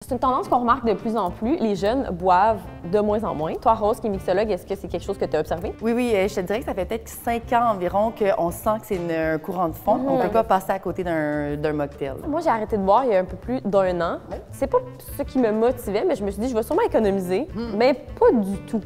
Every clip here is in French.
C'est une tendance qu'on remarque de plus en plus. Les jeunes boivent de moins en moins. Toi, Rose, qui est mixologue, est-ce que c'est quelque chose que tu as observé? Oui, je te dirais que ça fait peut-être 5 ans environ qu'on sent que c'est un courant de fond. On ne peut pas passer à côté d'un mocktail. Moi, j'ai arrêté de boire il y a un peu plus d'1 an. C'est pas ce qui me motivait, mais je me suis dit, je vais sûrement économiser, mais pas du tout.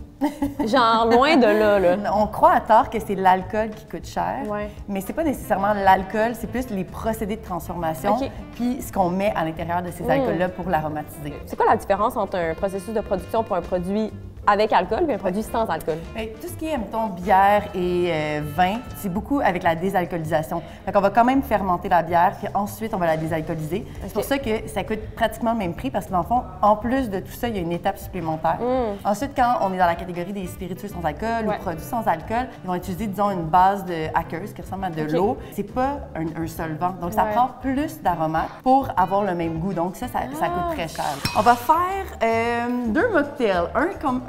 Genre, loin de là. On croit à tort que c'est l'alcool qui coûte cher, Ouais. mais c'est pas nécessairement l'alcool, c'est plus les procédés de transformation, OK. puis ce qu'on met à l'intérieur de ces alcools-là pour l'aromatiser. C'est quoi la différence entre un processus de production pour un produit avec alcool et un produit sans alcool? Bien, tout ce qui est, mettons, bière et vin, c'est beaucoup avec la désalcoolisation. Fait qu'on va quand même fermenter la bière, puis ensuite, on va la désalcooliser. C'est pour ça que ça coûte pratiquement le même prix, parce que dans le fond, en plus de tout ça, il y a une étape supplémentaire. Ensuite, quand on est dans la catégorie des spiritueux sans alcool ou produits sans alcool, ils vont utiliser, disons, une base de Hackers qui ressemble à de l'eau. C'est pas un solvant. Donc, ça prend plus d'aromates pour avoir le même goût. Donc, ça coûte très cher. On va faire 2 mocktails.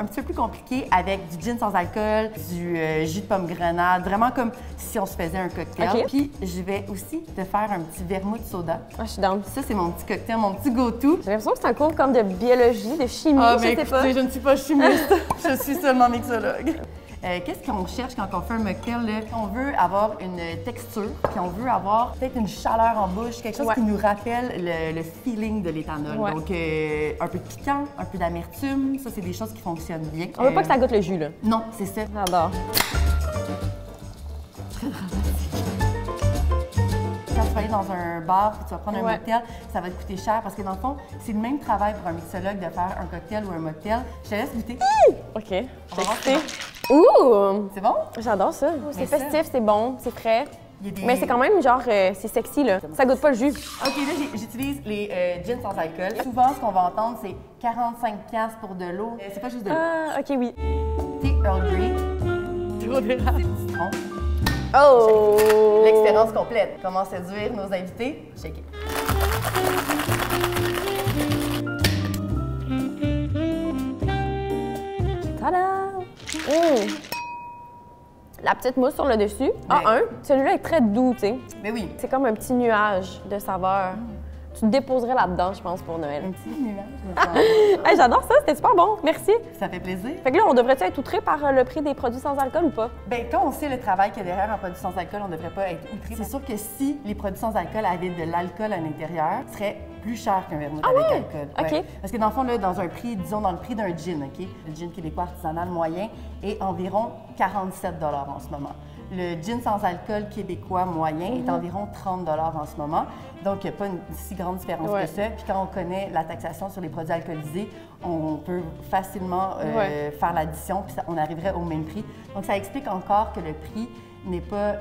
Un petit peu plus compliqué avec du gin sans alcool, du jus de pomme-grenade, vraiment comme si on se faisait un cocktail. OK. Puis je vais aussi te faire un petit vermouth soda. Ah, je suis down. Ça, c'est mon petit cocktail, mon petit go-to. J'ai l'impression que c'est un cours comme de biologie, de chimie, je sais pas. Je ne suis pas chimiste, je suis seulement mixologue. Qu'est-ce qu'on cherche quand on fait un mocktail? Là? On veut avoir une texture, puis on veut avoir peut-être une chaleur en bouche, quelque chose qui nous rappelle le feeling de l'éthanol. Ouais. Donc, un peu de piquant, un peu d'amertume, ça, c'est des choses qui fonctionnent bien. On veut pas que ça goûte le jus, là. Non, c'est ça. J'adore. Quand tu vas aller dans un bar et tu vas prendre un Ouais. mocktail, ça va te coûter cher parce que dans le fond, c'est le même travail pour un mixologue de faire un cocktail ou un mocktail. Je te laisse goûter. OK. On va voir Excitée. Ouh! C'est bon? J'adore ça. C'est Mais ça- festif, c'est bon, c'est frais. Il y a des- Mais c'est quand même genre, c'est sexy, là. Ça goûte pas le jus. OK, là, j'utilise les gins sans alcool. Souvent, ce qu'on va entendre, c'est 45$ pour de l'eau. C'est pas juste de l'eau. Ah, OK, oui. Thé Earl Grey. Trop d'érable. Citron. Oh! L'expérience complète. Comment séduire nos invités? Check it. Tada! La petite mousse sur le dessus. Ah, celui-là est très doux, tu sais. Mais oui, C'est comme un petit nuage de saveur. Tu te déposerais là-dedans, je pense, pour Noël. un petit nuage. Hey, j'adore ça, c'était super bon. Merci. Ça fait plaisir. Fait que là, on devrait-tu être outré par le prix des produits sans alcool ou pas? Bien, quand on sait le travail qu'il y a derrière un produit sans alcool, on ne devrait pas être outré. C'est sûr que si les produits sans alcool avaient de l'alcool à l'intérieur, ce serait plus cher qu'un vermouth avec alcool. OK. Parce que dans le fond, là, dans un prix, disons dans le prix d'un gin, OK? Le gin québécois artisanal moyen est environ 47 $ en ce moment. Le gin sans alcool québécois moyen est environ 30 $ en ce moment. Donc, il n'y a pas une si grande différence que ça. Puis quand on connaît la taxation sur les produits alcoolisés, on peut facilement faire l'addition, puis on arriverait au même prix. Donc, ça explique encore que le prix n'est pas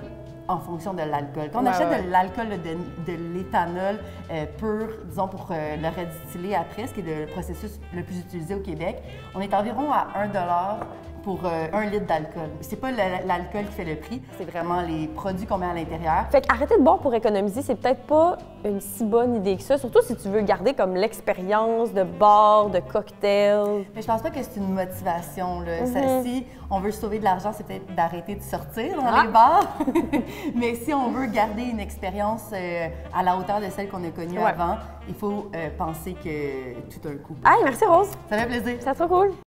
en fonction de l'alcool. Quand on achète de l'alcool, de l'éthanol pur, disons pour le redistiller après, ce qui est le processus le plus utilisé au Québec, on est environ à 1 $ pour 1 litre d'alcool. C'est pas l'alcool qui fait le prix, c'est vraiment les produits qu'on met à l'intérieur. Fait qu'arrêter de boire pour économiser, c'est peut-être pas une si bonne idée que ça, surtout si tu veux garder comme l'expérience de bar, de cocktail. Mais je pense pas que c'est une motivation. Là. Si on veut sauver de l'argent, c'est peut-être d'arrêter de sortir dans les bars. Mais si on veut garder une expérience à la hauteur de celle qu'on a connue avant, il faut penser que tout un coup. Hey, merci Rose, Ça fait plaisir. c'est trop cool.